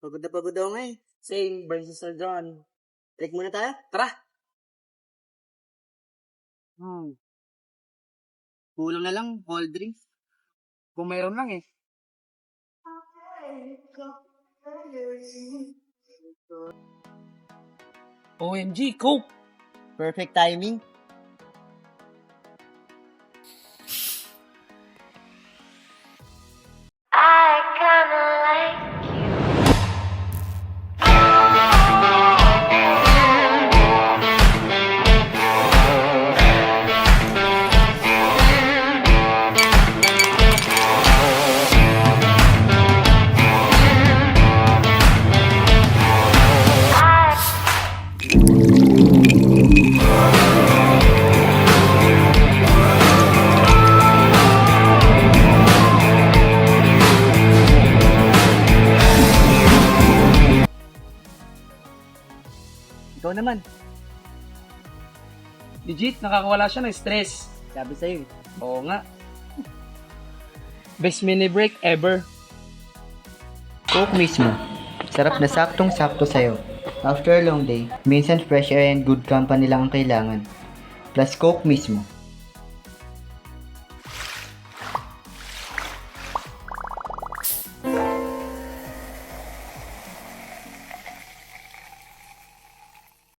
Pagod daw nga eh. Same versus Sir John. Break muna tayo. Tara! Kulang na lang, cold drinks. Kung mayroon lang eh. OMG, Coke! Perfect timing. I kinda like you. Ikaw naman. Legit, nakakawala siya ng stress. Sabi sa'yo eh. Oo nga. Best mini break ever. Coke mismo. Sarap na saktong-sakto sa'yo. After a long day, minsan fresh air and good company lang ang kailangan. Plus Coke mismo.